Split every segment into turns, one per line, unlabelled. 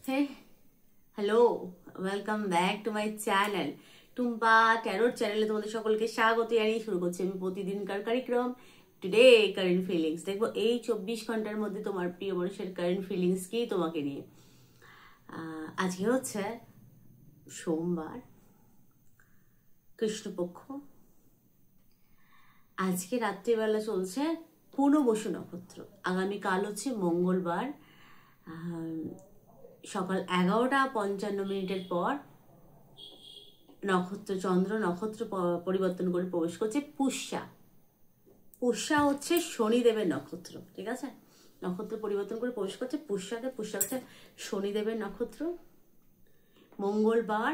Hey, hello, welcome back to my channel. Tumpa tarot চ্যানেলে তোমাদের সকলকে স্বাগত জানিয়ে শুরু করছি আমি প্রতিদিনকার কার্যক্রম টুডে কারেন্ট ফিলিংস। দেখবো এই 24 ঘন্টার মধ্যে তোমার প্রিয় মানুষের কারেন্ট ফিলিংস কি তোমাকে নিয়ে। আজকে হচ্ছে সোমবার, কৃষ্ণপক্ষ। আজকে রাত্রিবেলা চলছে পুনর্বসু নক্ষত্র। আগামীকাল হচ্ছে মঙ্গলবার, সকাল 11:55 পর নক্ষত্র চন্দ্র নক্ষত্র পরিবর্তন করে প্রবেশ করছে পুষ্যা। পুষ্যা হচ্ছে শনিদেবের নক্ষত্র, ঠিক আছে? নক্ষত্র পরিবর্তন করে প্রবেশ করছে পুষ্যাতে। পুষ্যা হচ্ছে শনিদেবের নক্ষত্র। মঙ্গলবার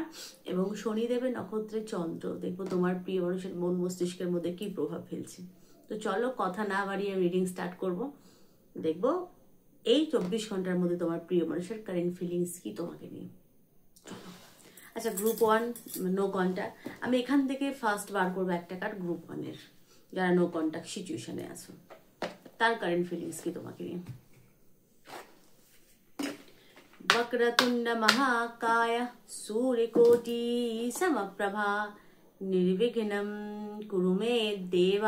এবং শনিদেবের নক্ষত্রের চন্দ্র দেখবো তোমার প্রিয় মানুষের মন মস্তিষ্কের মধ্যে কি প্রভাব ফেলছে। তো চলো কথা না বাড়িয়ে রিডিং স্টার্ট করব। দেখবো এই 24 ঘন্টার মধ্যে তোমার প্রিয় মানুষের কারেন্ট ফিলিংস কি তোমাকে নিয়ে। আচ্ছা, গ্রুপ 1 নো কন্ট্যাক্ট। আমি এখান থেকে ফার্স্ট বার করবো একটা কার্ড গ্রুপ 1-এর, যারা নো কন্ট্যাক্ট সিচুয়েশনে আছো, তার কারেন্ট ফিলিংস কি তোমাকে নিয়ে। वक्रतुंड महाकाय सूर्यकोटि समप्रभा निर्विघ्नं कुरु मे देव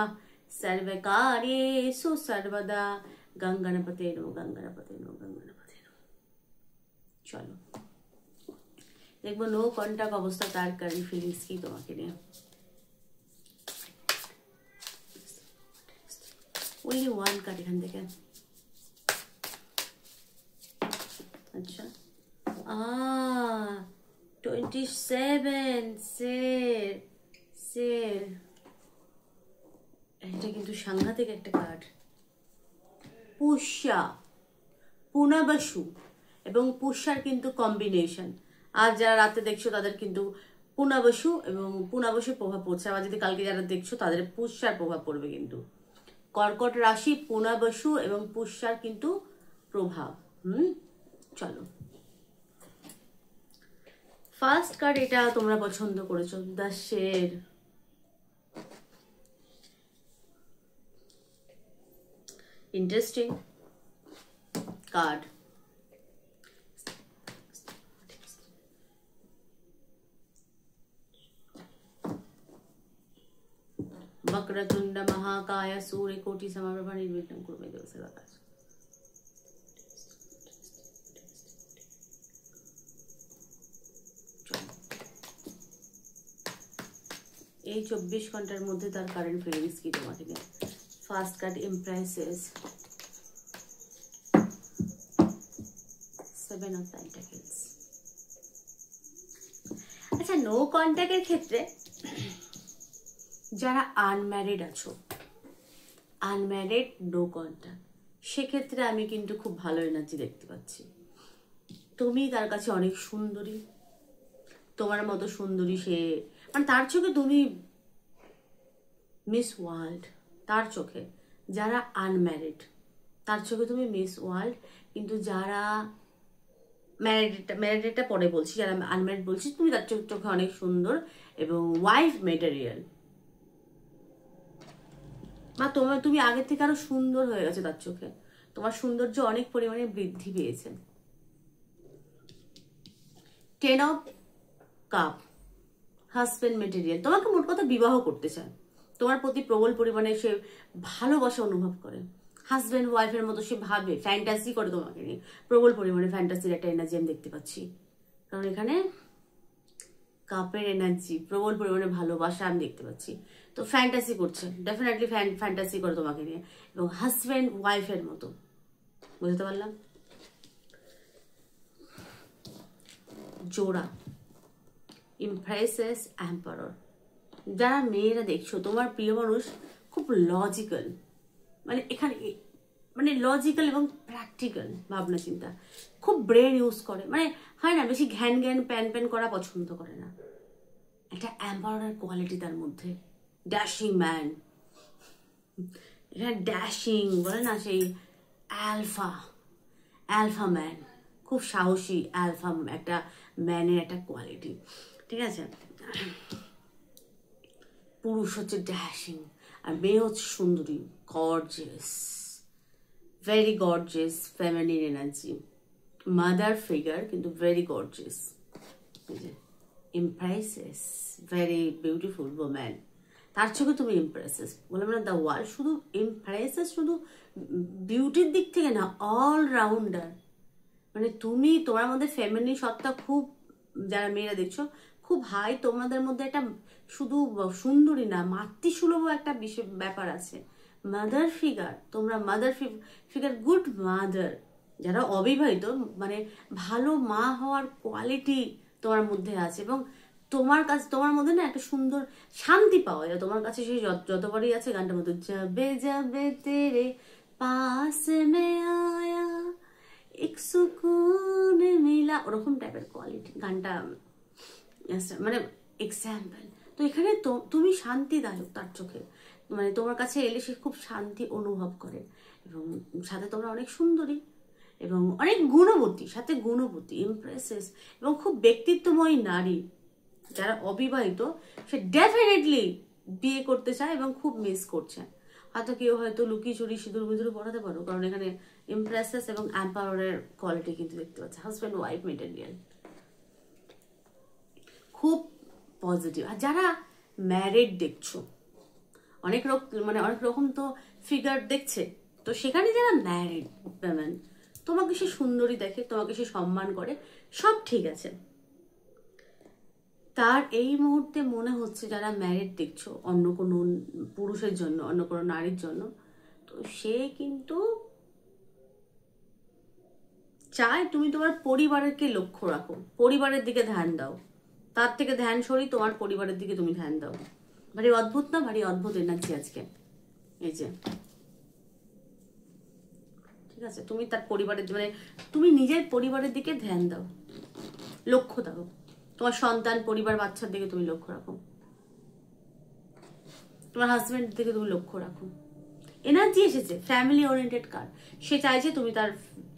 सर्वकार्येषु सर्वदा। गंगणपते नो गंगणपते नो गंगणपते नो। चलो देखो नो कॉन्टैक्ट अवस्था तार कारेंट फिलिंग्स की তোমাকে নিয়ে। only one কার্ড এখান থেকে। अच्छा 27 সের এটা কিন্তু সাংঘাতিক একটা কার্ড। পুষ্যা, পুনর্বসু এবং পুষ্যার কিন্তু কম্বিনেশন। আর যারা রাতে দেখছো তাদের কিন্তু পুনর্বসু এবং পুনর্বসুর প্রভাব পড়ছে। আবার যদি কালকে যারা দেখছো তাদের পুষ্যার প্রভাব পড়বে। কিন্তু কর্কট রাশি, পুনর্বসু এবং পুষ্যার কিন্তু প্রভাব। চলো ফার্স্ট কার্ড এটা তোমরা পছন্দ করেছো, দ্য শের। Interesting card. वक्रतुंड महाकाय सूर्यकोटि समप्रभा निर्विघ्नं कुरु मे देव सर्वकार्येषु। এই 24 ঘন্টার মধ্যে তার কারেন্ট ফিলিংস কি তোমাকে নিয়ে। First card empresses, 7 of pentacles. আচ্ছা, নো কন্ট্যাক্টের ক্ষেত্রে যারা আনম্যারিড আছো, আনম্যারিড নো কন্ট্যাক্ট, সেক্ষেত্রে আমি কিন্তু খুব ভালো এনার্জি দেখতে পাচ্ছি। তুমি তার কাছে অনেক সুন্দরী, তোমার মতো সুন্দরী সে, মানে তার চোখে তুমি মিস ওয়ার্ল্ড। তার চোখে যারা আনম্যারিড তার চোখে তুমি মিস ওয়ার্ল্ড। কিন্তু যারা ম্যারিডটা পরে বলছি, যারা আনম্যারিড বলছি, তুমি তার চোখে অনেক সুন্দর এবং ওয়াইফ মেটেরিয়াল। বা তুমি আগের থেকে আরো সুন্দর হয়ে গেছে তার চোখে। তোমার সৌন্দর্য অনেক পরিমাণে বৃদ্ধি পেয়েছে। 10 অফ কাপ, হাজবেন্ড মেটেরিয়াল। তোমাকে মোট কথা বিবাহ করতে চায়, তোমার প্রতি প্রবল পরিমাণে সে ভালোবাসা অনুভব করে। হাজবেন্ড ওয়াইফের মতো সে ভাবে, ফ্যান্টাসি করে তোমাকে নিয়ে। প্রবল পরিমাণে ফ্যান্টাসির একটা এনার্জি আমি দেখতে পাচ্ছি, কারণ এখানে কাপের এনার্জি, প্রবল পরিমাণে ভালোবাসা আমি দেখতে পাচ্ছি। তো ফ্যান্টাসি করছে, ডেফিনেটলি ফ্যান্টাসি করে তোমাকে নিয়ে, এবং হাজবেন্ড ওয়াইফের মতো। বুঝতে পারলাম? জোড়া, ইমপ্রেসেস, এম্পারর। যারা মেয়েরা দেখছো, তোমার প্রিয় মানুষ খুব লজিক্যাল, মানে এখানে মানে লজিক্যাল এবং প্র্যাকটিক্যাল ভাবনা চিন্তা, খুব ব্রেন ইউজ করে। মানে হয় না, বেশি ঘ্যান প্যান করা পছন্দ করে না। একটা এম্পাররের কোয়ালিটি তার মধ্যে। ড্যাশিং ম্যান, এটা ড্যাশিং বলে না, সেই অ্যালফা ম্যান, খুব সাহসী অ্যালফা একটা ম্যানের একটা কোয়ালিটি, ঠিক আছে? পুরুষ হচ্ছে ড্যাশিং আর মেয়ে হচ্ছে সুন্দরী, gorgeous, very gorgeous feminine energy. Mother figure, কিন্তু very gorgeous, empresses, very beautiful woman. তার চোখে তুমি ইমপ্রেসেস, বললাম না দ্য ওয়ার্ল্ড, শুধু ইমপ্রেসেস শুধু বিউটির দিক থেকে না, অল রাউন্ডার। মানে তুমি, তোমার মধ্যে ফেমিনিন সত্তা খুব, যারা মেয়েরা দেখছো খুব হাই, তোমাদের মধ্যে একটা শুধু সুন্দরী না, মাতৃসুলভ একটা ব্যাপার আছে। মাদার ফিগার, তোমরা মাদার ফিগার, গুড মাদার। যারা অবিবাহিত, মানে ভালো মা হওয়ার কোয়ালিটি তোমার মধ্যে আছে, এবং তোমার কাছে, তোমার মধ্যে না একটা সুন্দর শান্তি পাওয়া যায় তোমার কাছে। সেই যতবারই আছে গানটার মধ্যে, যাবে যাবে তেরে পাস মে আয়া এক সুকুন মিলা, ওরকম টাইপের কোয়ালিটি গানটা, মানে এক্সাম্পল। তো এখানে তুমি শান্তিদায়ক তার চোখে, মানে তোমার কাছে এলে সে খুব শান্তি অনুভব করে, এবং সাথে তোমরা অনেক সুন্দরী এবং অনেক গুণবতী, সাথে গুণবতী, ইমপ্রেসেস, এবং খুব ব্যক্তিত্বময়ী নারী। যারা অবিবাহিত সে ডেফিনেটলি বিয়ে করতে চায় এবং খুব মিস করছে। হয়তো কেউ হয়তো লুকিয়ে চুরি সিঁদুর মিঁদুর পড়াতে পারো, কারণ এখানে ইমপ্রেসেস এবং এম্পাওয়ারের কোয়ালিটি কিন্তু দেখতে পাচ্ছে। হাজব্যান্ড ওয়াইফ মেটেরিয়াল খুব পজিটিভ। আর যারা ম্যারিড দেখছো, অনেক রকম তো ফিগার দেখছে, তো সেখানে যারা ম্যারিড ওমেন, তোমাকে সে সুন্দরী দেখে, তোমাকে সে সম্মান করে, সব ঠিক আছে। তার এই মুহূর্তে মনে হচ্ছে যারা ম্যারিড দেখছো অন্য কোনো পুরুষের জন্য, অন্য কোনো নারীর জন্য, তো সে কিন্তু চায় তুমি তোমার পরিবারকে লক্ষ্য রাখো, পরিবারের দিকে ধ্যান দাও, তার থেকে ধ্যান সরি তোমার পরিবারের দিকে তুমি ধ্যান দাও। ভারী অদ্ভুত না? ভারী অদ্ভুত এনার্জি আজকে। এই যে ঠিক আছে, তুমি তার পরিবারের, মানে তুমি নিজের পরিবারের দিকে ধ্যান দাও, লক্ষ্য দাও, তোমার সন্তান, পরিবার, বাচ্চার দিকে তুমি লক্ষ্য রাখো, তোমার হাজবেন্ডের দিকে তুমি লক্ষ্য রাখো। এনার্জি এসেছে ফ্যামিলি ওরিয়েন্টেড কার্ড, সে চাইছে তুমি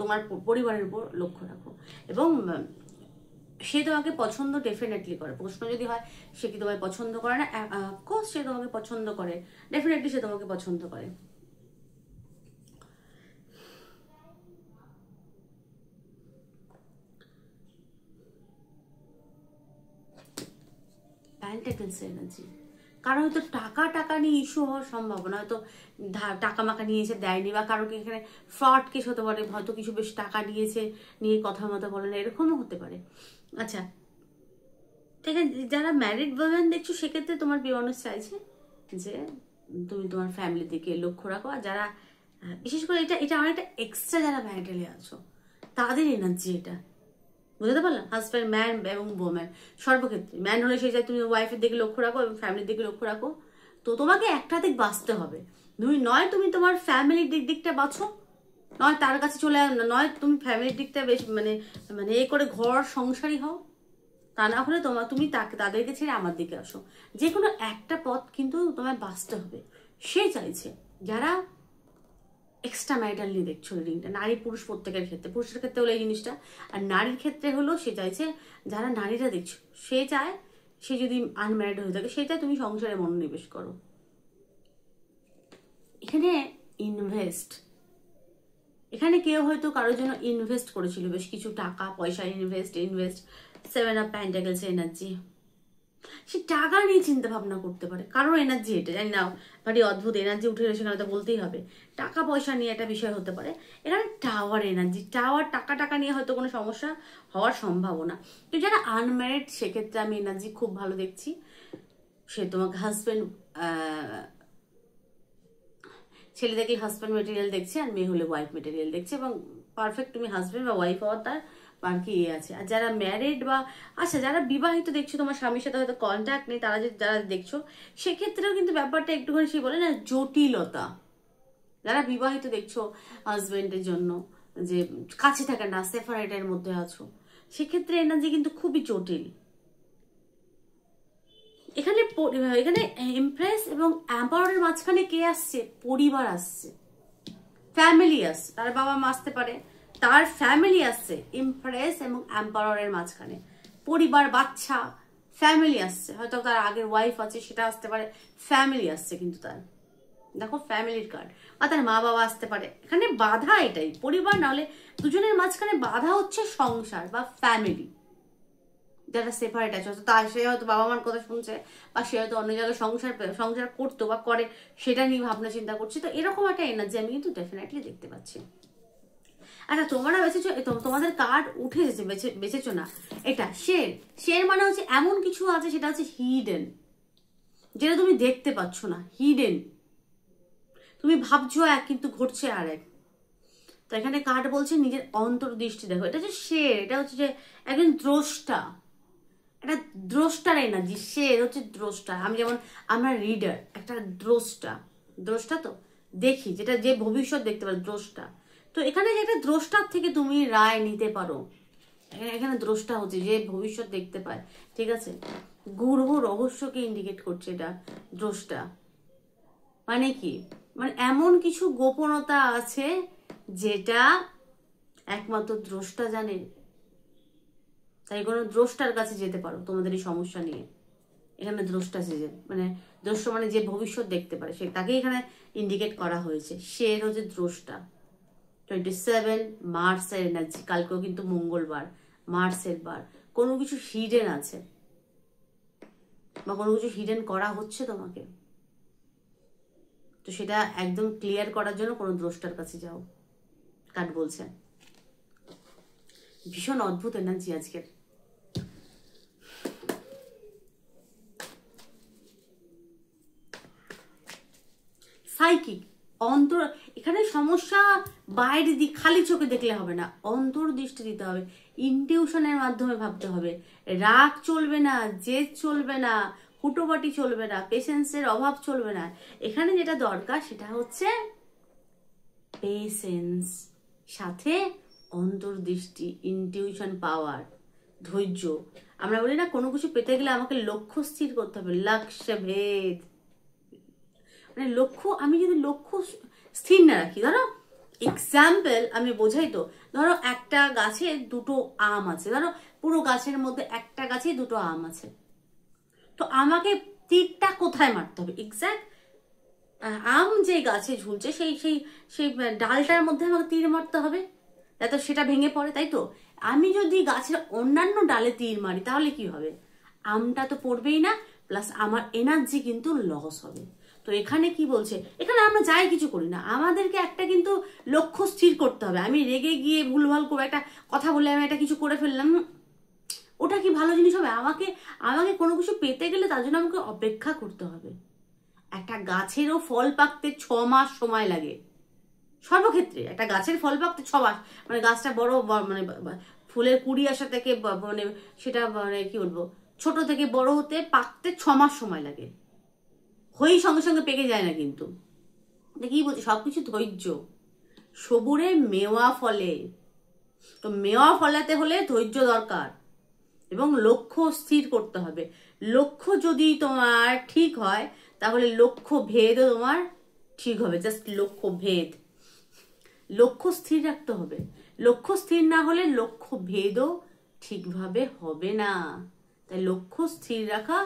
তোমার পরিবারের উপর লক্ষ্য রাখো, এবং সে তোমাকে পছন্দ ডেফিনেটলি করে। প্রশ্ন যদি হয় সে কি তোমায় পছন্দ করে না, অফকোর্স সে তোমাকে পছন্দ করে, ডেফিনেটলি সে তোমাকে পছন্দ করে। প্যান্টাকেলস এনার্জি, কারণ হয়তো টাকা নিয়ে ইস্যু হওয়ার সম্ভাবনা, হয়তো টাকা মাকা নিয়েছে দেয়নি, বা কারোকে এখানে ফ্রড কেস হতে পারে, হয়তো কিছু বেশ টাকা নিয়েছে, নিয়ে কথা মতো বলে না, এরকমও হতে পারে। আচ্ছা, ঠিক আছে, যারা ম্যারিড ওমেন দেখছো সেক্ষেত্রে তোমার বিয়ে চাইছে যে তুমি তোমার ফ্যামিলির দিকে লক্ষ্য রাখো। আর যারা বিশেষ করে এটা অনেকটা এক্সট্রা, যারা ম্যারিটালি আছো তাদের এনার্জি এটা, বুঝতে পারলাম? হাজব্যান্ড, ম্যান এবং ওম্যান, সর্বক্ষেত্রে ম্যান হলে সে চাই তুমি ওয়াইফের দিকে লক্ষ্য রাখো এবং ফ্যামিলির দিকে লক্ষ্য রাখো। তো তোমাকে একটা দিক বাঁচতে হবে, নয় তুমি তোমার ফ্যামিলির দিকটা বাঁচো, নয় তার কাছে চলে, নয় তুমি ফ্যামিলির দিকটা বেশ মানে এ করে ঘর সংসারী হও, তা না হলে তুমি তাদেরকে ছেড়ে আমার দিকে আসো। যে কোনো একটা পথ কিন্তু তোমায় বাঁচতে হবে। সে চাইছে যারা এক্সট্রা ম্যারিটাল নিয়ে দেখছো রিডিংটা, নারী পুরুষ প্রত্যেকের ক্ষেত্রে, পুরুষের ক্ষেত্রে হলো এই জিনিসটা, আর নারীর ক্ষেত্রে হলো সে চাইছে, যারা নারীরা দেখছো সে চায়, সে যদি আনম্যারিড হয়ে থাকে সে চায় তুমি সংসারে মনোনিবেশ করো। এখানে ইনভেস্ট, এখানে কেউ হয়তো কারোর জন্য ইনভেস্ট করেছিল বেশ কিছু টাকা পয়সা, ইনভেস্ট 7 অফ পেন্টাকেলস এনার্জি, সে টাকা নিয়ে চিন্তা ভাবনা করতে পারে, কারোর এনার্জি এটা জানি না, ভারী অদ্ভুত এনার্জি উঠে এসে সেখানে তো বলতেই হবে, টাকা পয়সা নিয়ে একটা বিষয় হতে পারে। এখানে টাওয়ার এনার্জি, টাওয়ার, টাকা নিয়ে হয়তো কোনো সমস্যা হওয়ার সম্ভাবনা। তো যারা আনম্যারিড সেক্ষেত্রে আমি এনার্জি খুব ভালো দেখছি, সে তোমাকে হাজব্যান্ড, ছেলে দেখলে হাজব্যান্ড মেটেরিয়াল দেখছে, আর মেয়ে হলে ওয়াইফ মেটেরিয়াল দেখছে, এবং পারফেক্ট তুমি হাজব্যান্ড বা ওয়াইফ হওয়ার তার আর কি আছে। আর যারা ম্যারিড বা আচ্ছা যারা বিবাহিত দেখছো, তোমার স্বামীর সাথে হয়তো কন্ট্যাক্ট নেই, যারা দেখছো সেক্ষেত্রেও কিন্তু ব্যাপারটা একটুখানি সে বলে না জটিলতা। যারা বিবাহিত দেখছো হাজবেন্ডের জন্য, যে কাছে থাকে না, সেপারেটের মধ্যে আছো, সেক্ষেত্রে এনার্জি কিন্তু খুবই জটিল। এখানে ইমপ্রেস এবং এম্পাওয়ারের মাঝখানে কে আসছে? পরিবার আসছে, ফ্যামিলি আসছে, তার বাবা মা আসতে পারে, তার ফ্যামিলি আসছে। ইমপ্রেস এবং এম্পাওয়ারের মাঝখানে পরিবার, বাচ্চা, ফ্যামিলি আসছে, হয়তো তার আগের ওয়াইফ আছে সেটা আসতে পারে, ফ্যামিলি আসছে কিন্তু তার। দেখো ফ্যামিলির কার্ড, বা তার মা বাবা আসতে পারে। এখানে বাধা এটাই, পরিবার না হলে দুজনের মাঝখানে বাধা হচ্ছে সংসার বা ফ্যামিলি, যারা সেপারেট আছে। তার সে হয়তো বাবা মার কথা শুনছে, বা সে হয়তো অন্য জায়গায় সংসার করতো বা করে, সেটা নিয়ে ভাবনা চিন্তা করছে। তো এরকম একটা এনার্জি আমি কিন্তু ডেফিনেটলি দেখতে পাচ্ছি। আচ্ছা, তোমরা বেছেছো, তোমাদের কার্ড উঠে এসেছে, বেছেছো না, এটা শের। শের মানে হচ্ছে এমন কিছু আছে সেটা হচ্ছে হিডেন, যেটা তুমি দেখতে পাচ্ছ না, হিডেন। তুমি ভাবছো এক কিন্তু ঘটছে আর এক। তো এখানে কার্ড বলছে নিজের অন্তর্দৃষ্টি দেখো। এটা হচ্ছে শের, এটা হচ্ছে যে একজন দ্রষ্টা, এটা দ্রষ্টার এনার্জি। শের হচ্ছে দ্রষ্টা। আমি যেমন আমরা রিডার, একটা দ্রষ্টা, দ্রষ্টা তো দেখি, যেটা যে ভবিষ্যৎ দেখতে পারে, দ্রষ্টা। তো এখানে যে একটা দ্রষ্টার থেকে তুমি রায় নিতে পারো, এখানে দ্রষ্টা হচ্ছে যে ভবিষ্যৎ দেখতে পায়, ঠিক আছে। গূঢ় রহস্যকে ইন্ডিকেট করছে এটা দ্রষ্টা। মানে কি, মানে এমন কিছু গোপনতা আছে যেটা একমাত্র দ্রষ্টা জানে। তাই কোনো দ্রষ্টার কাছে যেতে পারো তোমাদের এই সমস্যা নিয়ে। এখানে দ্রষ্টা যে মানে দ্রষ্টা মানে যে ভবিষ্যৎ দেখতে পারে, সে তাকে এখানে ইন্ডিকেট করা হয়েছে। সে হচ্ছে দ্রষ্টা। 27 মার্চের এনার্জি, কালকেও কিন্তু মঙ্গলবার, মার্চের বার। কোনো কিছু হিডেন আছে বা কোনো কিছু হিডেন করা হচ্ছে তোমাকে, তো সেটা একদম ক্লিয়ার করার জন্য কোনো দ্রষ্টার কাছে যাও, কার্ড বলছে। ভীষণ অদ্ভুত এনার্জি আজকের। সাইকিক, অন্তর, এখানে সমস্যা বাইরে দিক খালি চোখে দেখলে হবে না, অন্তর্দৃষ্টি দিতে হবে, ইনটিউশনের মাধ্যমে ভাবতে হবে। রাগ চলবে না, জেদ চলবে না, হুটোবাটি চলবে না, পেশেন্সের অভাব চলবে না। এখানে যেটা দরকার সেটা হচ্ছে পেশেন্স, সাথে অন্তর্দৃষ্টি, ইনটিউশন পাওয়ার, ধৈর্য। আমরা বলি না কোনো কিছু পেতে গেলে আমাকে লক্ষ্য স্থির করতে হবে, লক্ষ্য ভেদ। মানে লক্ষ্য, আমি যদি লক্ষ্য স্থির না রাখি, ধরো এক্সাম্পল আমি বোঝাই তো, ধরো একটা গাছে দুটো আম আছে, ধরো পুরো গাছের মধ্যে একটা গাছে দুটো আম আছে, তো আমাকে তীরটা কোথায় মারতে হবে, এক্স্যাক্ট আম যে গাছে ঝুলছে সেই সেই সেই ডালটার মধ্যে আমাকে তীর মারতে হবে, যাতে সেটা ভেঙে পড়ে, তাই তো। আমি যদি গাছের অন্যান্য ডালে তীর মারি তাহলে কি হবে, আমটা তো পড়বেই না, প্লাস আমার এনার্জি কিন্তু লস হবে। তো এখানে কি বলছে, এখানে আমরা যাই কিছু করি না, আমাদেরকে একটা কিন্তু লক্ষ্য স্থির করতে হবে। আমি রেগে গিয়ে ভুলভাল করে একটা কথা বলে আমি একটা কিছু করে ফেললাম, ওটা কি ভালো জিনিস হবে? আমাকে আমাকে কোনো কিছু পেতে গেলে তার জন্য আমাকে অপেক্ষা করতে হবে। একটা গাছেরও ফল পাকতে 6 মাস সময় লাগে, সর্বক্ষেত্রে একটা গাছের ফল পাকতে 6 মাস, মানে গাছটা বড় মানে ফুলের কুড়ি আসা থেকে মানে সেটা মানে কি বলবো, ছোট থেকে বড় হতে পাকতে 6 মাস সময় লাগে, হয়েই সঙ্গে সঙ্গে পেকে যায় না কিন্তু। কি বলছি, সবকিছু ধৈর্য, সবুরে মেওয়া ফলে, তো মেওয়া ফলাতে হলে ধৈর্য দরকার এবং লক্ষ্য স্থির করতে হবে। লক্ষ্য যদি তোমার ঠিক হয় তাহলে লক্ষ্য ভেদও তোমার ঠিক হবে। জাস্ট লক্ষ্য ভেদ, লক্ষ্য স্থির রাখতে হবে। লক্ষ্য স্থির না হলে লক্ষ্য ভেদও ঠিকভাবে হবে না। তাই লক্ষ্য স্থির রাখা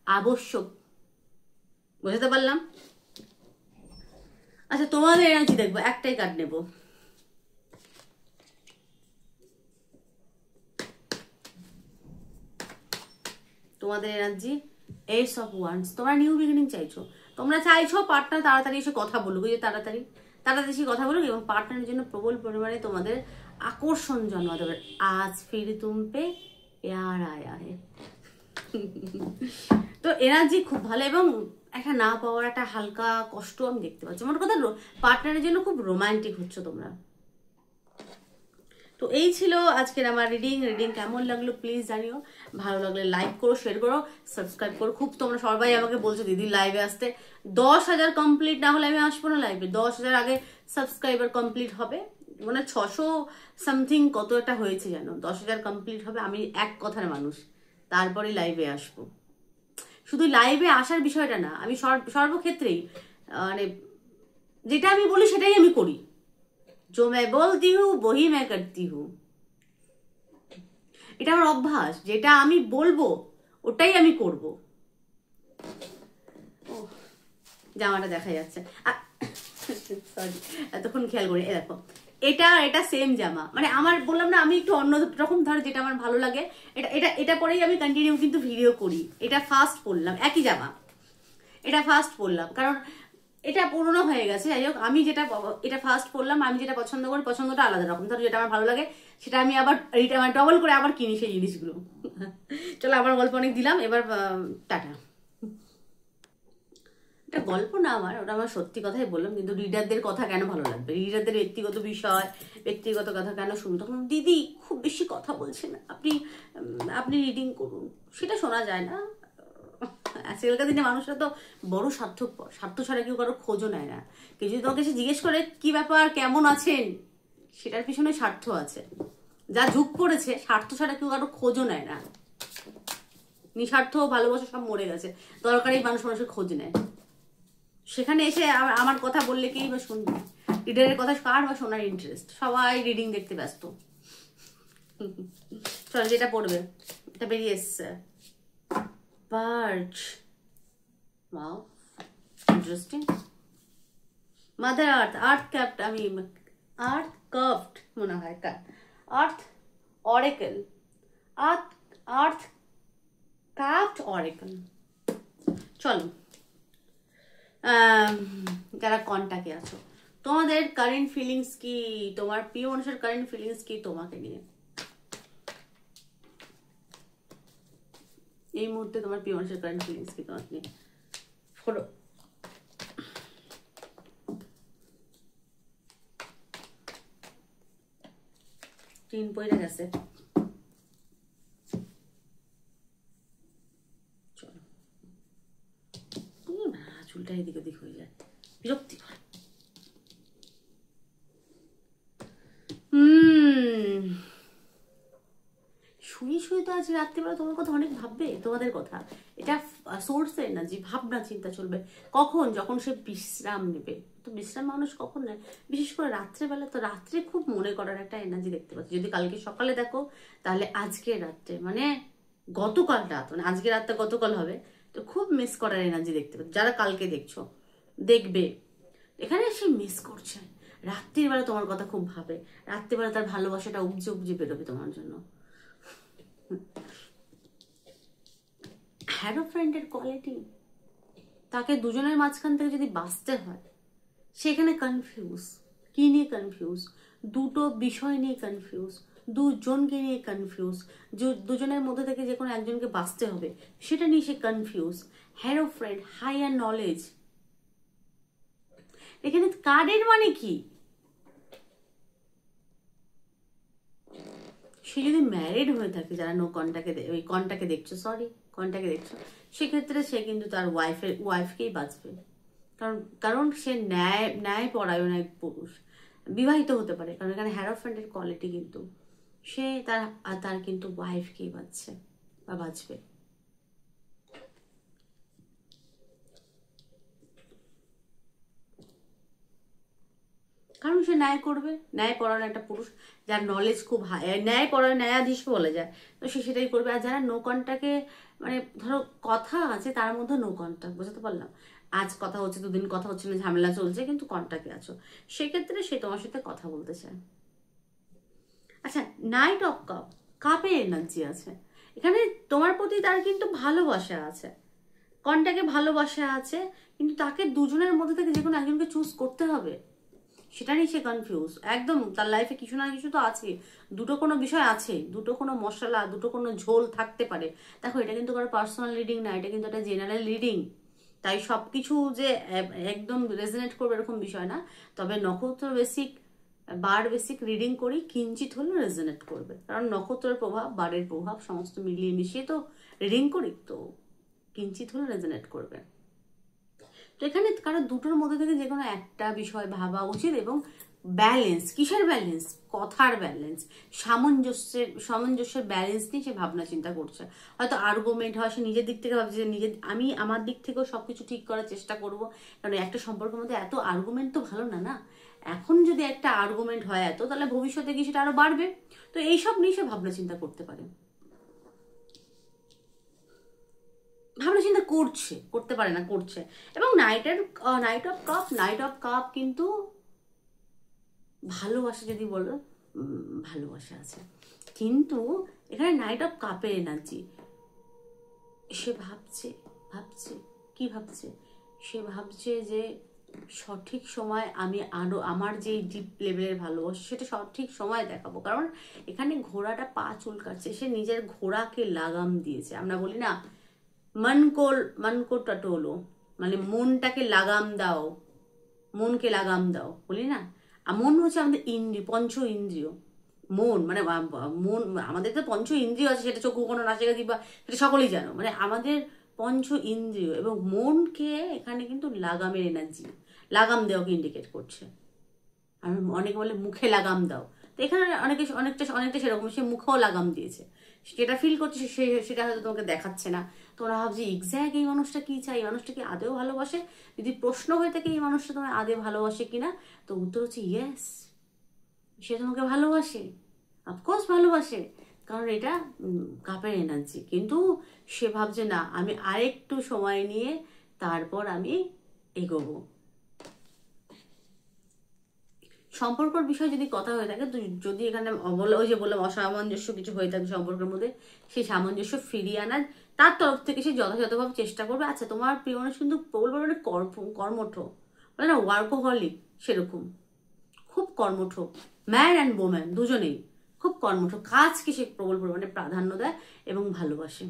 আবশ্যক। বুঝতে পারলাম? আচ্ছা, তোমাদের এনার্জি দেখবো, একটাই কার্ড নেব। তোমাদের এনার্জি এস অফ ওয়ান্স। তোমরা নিউ বিগিনিং চাইছো, তোমরা চাইছো পার্টনার তাড়াতাড়ি এসে কথা বলুক, যে তাড়াতাড়ি এসে কথা বলুক, এবং পার্টনারের জন্য প্রবল পরিমাণে তোমাদের আকর্ষণ জন্মাতে হবে। আজ ফির তুম পে প্যার আয়া হে। তো এনার্জি খুব ভালো, এবং একটা না পাওয়ার একটা হালকা কষ্ট আমি দেখতে পাচ্ছি। আমার কথা, পার্টনারের জন্য খুব রোমান্টিক হচ্ছে তোমরা। তো এই ছিল আজকের আমার রিডিং কেমন লাগলো প্লিজ জানিও। ভালো লাগলে লাইক করো, শেয়ার করো, সাবস্ক্রাইব করো। খুব তোমরা সবাই আমাকে বলছো দিদি লাইভে আসতে, 10,000 কমপ্লিট না হলে আমি আসবো না লাইভে। 10,000 আগে সাবস্ক্রাইবার কমপ্লিট হবে, মানে 600 সামথিং কত একটা হয়েছে জানো। 10,000 কমপ্লিট হবে, আমি এক কথার মানুষ, তারপরে লাইভে আসবো। শুধু লাইভে আসার বিষয়টা না, আমি সর্বক্ষেত্রেই মানে যেটা আমি বলি সেটাই আমি করি। जो मैं बोलती हूँ वही मैं करती हूँ, এটা আমার অভ্যাস। যেটা আমি বলবো ওটাই আমি করব। জামাটা দেখা যাচ্ছে। সরি, এতক্ষণ খেয়াল করি। দেখো, এটা এটা সেম জামা, মানে আমার বললাম না আমি একটু অন্য রকম ধরো যেটা আমার ভালো লাগে, এটা এটা এটা পরেই আমি কন্টিনিউ কিন্তু ভিডিও করি। এটা ফার্স্ট পরলাম, একই জামা, এটা ফার্স্ট পরলাম, কারণ এটা পুরোনো হয়ে গেছে। যাই হোক, আমি যেটা এটা ফার্স্ট পরলাম, আমি যেটা পছন্দ করি, পছন্দটা আলাদা রকম। ধরো যেটা আমার ভালো লাগে সেটা আমি আবার ডবল করে আবার কিনি সেই জিনিসগুলো। চলো, আমার গল্প অনেক দিলাম, এবার টাটা। এটা গল্প না আমার, ওটা আমার সত্যি কথাই বললাম, কিন্তু রিডারদের কথা কেন ভালো লাগবে, রিডারদের ব্যক্তিগত বিষয়, ব্যক্তিগত কথা কেন শুনুন। তখন দিদি খুব বেশি কথা বলছেন, আপনি রিডিং করুন, সেটা শোনা যায় না। আজকালকার দিনে মানুষরা তো বড় স্বার্থপর, স্বার্থ ছাড়া কেউ কারো খোঁজও নেয় না। কেউ যদি তোমাকে এসে জিজ্ঞেস করে কি ব্যাপার, কেমন আছেন, সেটার পিছনে স্বার্থ আছে। যা যুগ পড়েছে, স্বার্থ ছাড়া কেউ কারো খোঁজও নেয় না। নিঃস্বার্থ ভালোবাসা সব মরে গেছে, দরকারি মানুষ মানুষের খোঁজ নেয়। সেখানে এসে আমার কথা বললে কেই বা শুনবে? রিডারের কথা কার বা শোনার ইন্টারেস্ট? সবাই রিডিং দেখতে ব্যস্ত। চল, যেটা পড়বে এটা বেরিয়ে এসছে, বার্চ। Wow, interesting. Mother earth, earth ক্যাপ্ট, আমি আর্থ কার্ভড মনে হয়, আর্থ অরেকেল, আর্থ আর্থ কার্ভড অরেকেল। চলো, যারা কন্টাক্টে আছো, তোমাদের কারেন্ট ফিলিংস কি, তোমার প্রিয় মানুষের কারেন্ট ফিলিংস কি তোমাকে নিয়ে? এই মুহূর্তে তোমার প্রিয় মানুষের কারেন্ট ফিলিংস কি তোমাকে নিয়ে? ফলো। টিন পড়ে গেছে। চলো, চুলটা এদিক ওদিক হয়ে যায়, বিরক্তিকর। শুয়ে শুয়ে তো আজ রাত্রিবেলা তোমার কথা অনেক ভাববে, তোমাদের কথা। এটা সোর্সের এনার্জি, ভাবনা চিন্তা চলবে। কখন? যখন সে বিশ্রাম নেবে। তো বিশ্রাম মানুষ কখন নেয়? বিশেষ করে রাত্রেবেলা। তো রাত্রে খুব মনে করার একটা এনার্জি দেখতে পাচ্ছি। যদি কালকে সকালে দেখো, তাহলে আজকে রাত্রে, মানে গতকাল রাত, মানে আজকে রাতটা গতকাল হবে, তো খুব মিস করার এনার্জি দেখতে পাচ্ছি। যারা কালকে দেখছো, দেখবে, এখানে সে মিস করছে। রাত্রির বেলা তোমার কথা খুব ভাবে, রাত্রিবেলা তার ভালোবাসাটা উপজে উপজে বেরোবে তোমার জন্য। হ্যারো ফ্রেন্ডের কোয়ালিটি, তাকে দুজনের মাঝখান থেকে যদি বাঁচতে হয়, সেখানে কনফিউজ। কি নিয়ে কনফিউজ? দুটো বিষয় নিয়ে কনফিউজ, দুজনকে নিয়ে কনফিউজ। দুজনের মধ্যে থেকে যে কোনো একজনকে বাঁচতে হবে, সেটা নিয়ে সে কনফিউজ। হ্যারো ফ্রেন্ড, হাইয়ার নলেজ। এখানে কার্ডের মানে কি? সে যদি ম্যারিড হয়ে থাকে, যারা নো কন্টাক্টে, ওই কন্টাক্টে দেখছো, সরি কন্টাক্টে দেখছো, সেক্ষেত্রে সে কিন্তু তার ওয়াইফকেই বাঁচবে। কারণ কারণ সে ন্যায় পরায়ণ এক পুরুষ, বিবাহিত হতে পারে, কারণ এখানে হ্যারাসমেন্টের কোয়ালিটি, কিন্তু সে তার কিন্তু ওয়াইফকেই বাঁচছে বা বাঁচবে। কারণ সে ন্যায় করবে, ন্যায় পরায়ণ একটা পুরুষ, যার নলেজ খুব হাই, ন্যায় পরায়ণ, ন্যায়াধীশ বলা যায়, তো সে সেটাই করবে। আর যারা নো কন্টাক্টে, মানে ধরো কথা আছে তার মধ্যে নো কন্টাক্ট, বুঝতে পারলাম, আজ কথা হচ্ছে, দুদিন কথা হচ্ছে না, ঝামেলা চলছে, কিন্তু কন্টাক্টে আছো, সেক্ষেত্রে সে তোমার সাথে কথা বলতে চায়। আচ্ছা, নাইট অফ কাপ, কাপে এনার্জি আছে এখানে, তোমার প্রতি তার কিন্তু ভালোবাসা আছে, কন্টাক্টে ভালোবাসা আছে, কিন্তু তাকে দুজনের মধ্যে থেকে যে কোনো একজনকে চুজ করতে হবে, সেটা নিয়ে সে কনফিউজ একদম। তার লাইফে কিছু না কিছু তো আছে, দুটো কোনো বিষয় আছে, দুটো কোনো মশলা, দুটো কোনো ঝোল থাকতে পারে। দেখো, এটা কিন্তু কারো পার্সোনাল রিডিং না, এটা কিন্তু একটা জেনারেল রিডিং। তাই সবকিছু যে একদম রেজনেট করবে এরকম বিষয় না। তবে নক্ষত্র বেসিক, বার বেসিক রিডিং করি, কিঞ্চিত হলেও রেজনেট করবে, কারণ নক্ষত্রের প্রভাব, বারের প্রভাব সমস্ত মিলিয়ে মিশিয়ে তো রিডিং করি, তো কিঞ্চিত হলেও রেজনেট করবে। তো এখানে কারণ দুটোর মধ্যে থেকে যে কোনো একটা বিষয় ভাবা উচিত, এবং ব্যালেন্স, কিসের ব্যালেন্স? কথার ব্যালেন্স, সামঞ্জস্যের ব্যালেন্স নিয়ে সে ভাবনা চিন্তা করছে। হয়তো আর্গুমেন্ট হয়, সে নিজের দিক থেকে ভাবছে যে আমি আমার দিক থেকেও সবকিছু ঠিক করার চেষ্টা করব, কারণ একটা সম্পর্কের মধ্যে এত আর্গুমেন্ট তো ভালো না। না, এখন যদি একটা আর্গুমেন্ট হয় এত, তাহলে ভবিষ্যতে গিয়ে সেটা আরো বাড়বে। তো এইসব নিয়ে সে ভাবনা চিন্তা করতে পারে। ভাবনা চিন্তা করছে, করতে পারে না, করছে। এবং নাইট অফ কাপ কিন্তু ভালোবাসা যদি বলো, ভালোবাসা আছে, কিন্তু এখানে নাইট অফ কাপের এনার্জি। সে ভাবছে কি ভাবছে, সে ভাবছে যে সঠিক সময় আমি আরো আমার যে ডিপ লেভেলের ভালোবাসা সেটা সঠিক সময় দেখাবো। কারণ এখানে ঘোড়াটা পা চুলকাচ্ছে, সে নিজের ঘোড়াকে লাগাম দিয়েছে। আমরা বলি না মন কো টটোলো, মানে মনটাকে লাগাম দাও, মনকে লাগাম দাও, বলি না। আর মন হচ্ছে আমাদের ইন্দ্রিয়, পঞ্চ ইন্দ্রিয়। মন মানে মন, আমাদের তো পঞ্চ ইন্দ্রিয় আছে, সেটা চক্ষু কোনো নাসিকা জিহ্বা, সেটা সকলেই জানো। মানে আমাদের পঞ্চ ইন্দ্রিয় এবং মনকে এখানে কিন্তু লাগামের এনার্জি, লাগাম দেওয়াকে ইন্ডিকেট করছে। আর অনেকে বলে মুখে লাগাম দাও, তো এখানে অনেকটা সেরকম, সে মুখেও লাগাম দিয়েছে। যেটা ফিল করছে সেটা হয়তো তোমাকে দেখাচ্ছে না। তোমরা ভাবছি এক্স্যাক্ট এই মানুষটা কি চাই, এই মানুষটা কি আদেও ভালোবাসে। যদি প্রশ্ন হয়ে থাকে এই মানুষটা তোমার আদে ভালোবাসে কিনা, তো উত্তর হচ্ছে ইয়েস, সে তোমাকে ভালোবাসে, অফকোর্স ভালোবাসে, কারণ এটা কাপের এনার্জি। কিন্তু সে ভাবছে না, আমি আরেকটু সময় নিয়ে তারপর আমি এগোবো। সম্পর্কের বিষয়ে যদি কথা হয়ে থাকে, তো যদি এখানে ওই যে বললাম অসামঞ্জস্য কিছু হয়ে থাকে সম্পর্কের মধ্যে, সেই সামঞ্জস্য ফিরিয়ে আনার তার তরফ থেকে সে যথাযথভাবে চেষ্টা করবে। আচ্ছা, তোমার প্রিয় মানুষ কিন্তু প্রবল পরিমাণে কর্মঠ, বলে না ওয়ার্কোহলিক, সেরকম খুব কর্মঠ, ম্যান অ্যান্ড ওম্যান দুজনেই খুব কর্মঠ, কাজকে সে প্রবল পরিমাণে প্রাধান্য দেয় এবং ভালোবাসে।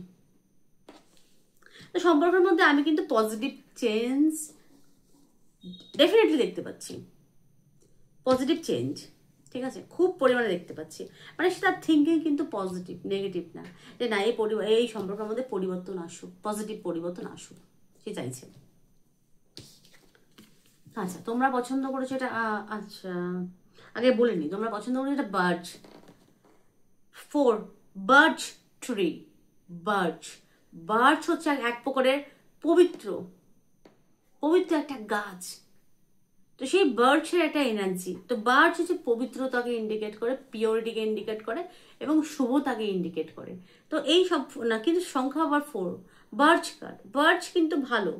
তো সম্পর্কের মধ্যে আমি কিন্তু পজিটিভ চেঞ্জ ডেফিনেটলি দেখতে পাচ্ছি, পজিটিভ চেঞ্জ, ঠিক আছে, খুব পরিমাণে দেখতে পাচ্ছি। মানে সেটা থিঙ্কিং কিন্তু পজিটিভ, নেগেটিভ না, যে না এই সম্পর্কের মধ্যে পরিবর্তন আসুক, পজিটিভ পরিবর্তন আসুক, সে চাইছে। আচ্ছা, তোমরা পছন্দ করেছো এটা, আচ্ছা আগে বলিনি, তোমরা পছন্দ করেছো এটা বার্চ 4, বার্চ ট্রি। বার্চ হচ্ছে এক প্রকারের পবিত্র একটা গাছ। তো সেই বার্চের একটা এনার্জি, তো বার্চ হচ্ছে পবিত্রতাকে ইন্ডিকেট করে, পিওরিটিকে ইন্ডিকেট করে এবং শুভতাকে ইন্ডিকেট করে। তো এই সব না, কিন্তু সংখ্যা আবার 4, বার্চ কিন্তু ভালো,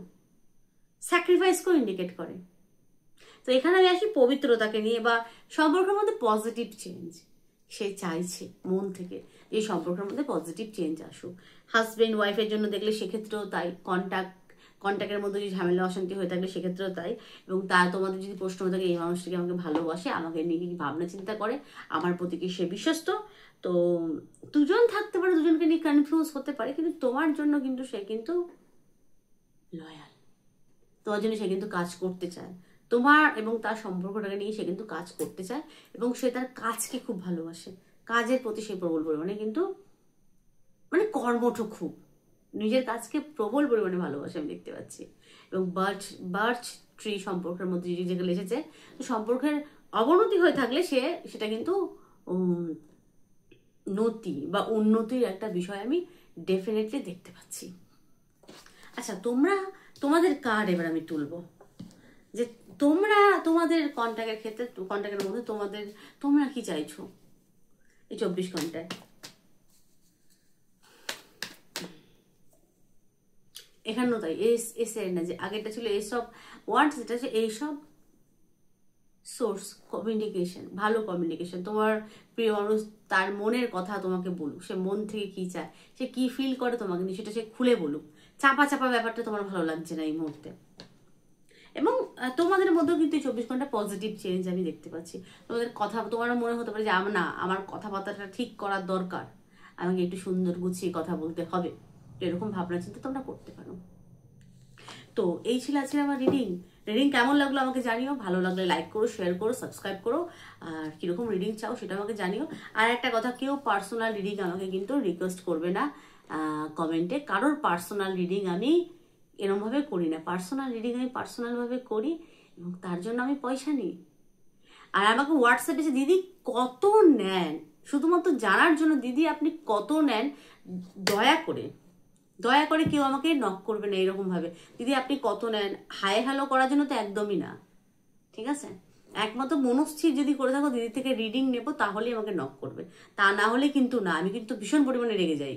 স্যাক্রিফাইসকেও ইন্ডিকেট করে। তো এখানে আমি আসি পবিত্রতাকে নিয়ে, বা সম্পর্কের মধ্যে পজিটিভ চেঞ্জ সে চাইছে মন থেকে, এই সম্পর্কের মধ্যে পজিটিভ চেঞ্জ আসুক। হাজবেন্ড ওয়াইফের জন্য দেখলে সেক্ষেত্রেও তাই, কন্ট্যাক্টের মধ্যে যদি ঝামেলা অশান্তি হয়ে থাকলে সেক্ষেত্রেও তাই। এবং তোমাদের যদি প্রশ্ন হয়ে থাকে এই মানুষটিকে আমাকে ভালোবাসে, আমাকে নিয়ে কি ভাবনা চিন্তা করে, আমার প্রতি কি সে বিশ্বস্ত, তো দুজন থাকতে পারে, দুজনকে নিয়ে কনফিউজ হতে পারে, কিন্তু তোমার জন্য কিন্তু সে কিন্তু লয়াল, তোমার জন্য সে কিন্তু কাজ করতে চায়, তোমার এবং তার সম্পর্কটাকে নিয়ে সে কিন্তু কাজ করতে চায় এবং সে তার কাজকে খুব ভালোবাসে, কাজের প্রতি সে প্রবল পরিমাণে কিন্তু মানে কর্মঠ, খুব নিজের কাজকে প্রবল পরিমাণে ভালোবাসে আমি দেখতে পাচ্ছি। এবং বার্চ ট্রি সম্পর্কের মধ্যে যেগুলো এসেছে, তো সম্পর্কের অবনতি হয়ে থাকলে সেটা কিন্তু নতি বা উন্নতির একটা বিষয় আমি ডেফিনেটলি দেখতে পাচ্ছি। আচ্ছা, তোমাদের কার্ড এবার আমি তুলবো, যে তোমাদের কন্ট্যাক্টের ক্ষেত্রে, কন্ট্যাক্টের মধ্যে তোমরা কি চাইছো এই 24 ঘন্টায়। এখানেও তাই এস এর না, যে আগেরটা ছিল এইসব ওয়ার্ড, যেটা হচ্ছে এইসব সোর্স কমিউনিকেশন, ভালো কমিউনিকেশন। তোমার প্রিয় মানুষ তার মনের কথা তোমাকে বলুক, সে মন থেকে কি চায়, সে কি ফিল করে তোমাকে নিয়ে, সেটা সে খুলে বলুক। চাপা ব্যাপারটা তোমার ভালো লাগছে না এই মুহূর্তে। এবং তোমাদের মধ্যেও কিন্তু 24 ঘন্টা পজিটিভ চেঞ্জ আমি দেখতে পাচ্ছি। তোমাদের কথা, তোমার মনে হতে পারে যে আমার কথাবার্তাটা ঠিক করার দরকার, আমাকে একটু সুন্দর গুছিয়ে কথা বলতে হবে, এরকম ভাবনা চিন্তা তোমরা করতে পারো। তো এই ছিল আজকে আমার রিডিং কেমন লাগলো আমাকে জানিও, ভালো লাগলে লাইক করো, শেয়ার করো, সাবস্ক্রাইব করো, আর কিরকম রিডিং চাও সেটা আমাকে জানিও। আর একটা কথা, কেউ পার্সোনাল রিডিং আমাকে কিন্তু রিকোয়েস্ট করবে না কমেন্টে, কারোর পার্সোনাল রিডিং আমি এরমভাবে করি না। পার্সোনাল রিডিং আমি পার্সোনালভাবে করি এবং তার জন্য আমি পয়সা নিই। আর আমাকে হোয়াটসঅ্যাপে যে দিদি কত নেন, শুধুমাত্র জানার জন্য, দিদি আপনি কত নেন, দয়া করে কেউ আমাকে নক করবে না এরকম ভাবে, দিদি আপনি কত নেন, হাই হ্যালো করার জন্য তো একদমই না, ঠিক আছে। একমাত্র মনস্থির যদি করে থাকো দিদি থেকে রিডিং নেবো, তাহলেই আমাকে নক করবে, তা না হলে কিন্তু না, আমি কিন্তু ভীষণ পরিমাণে রেগে যাই।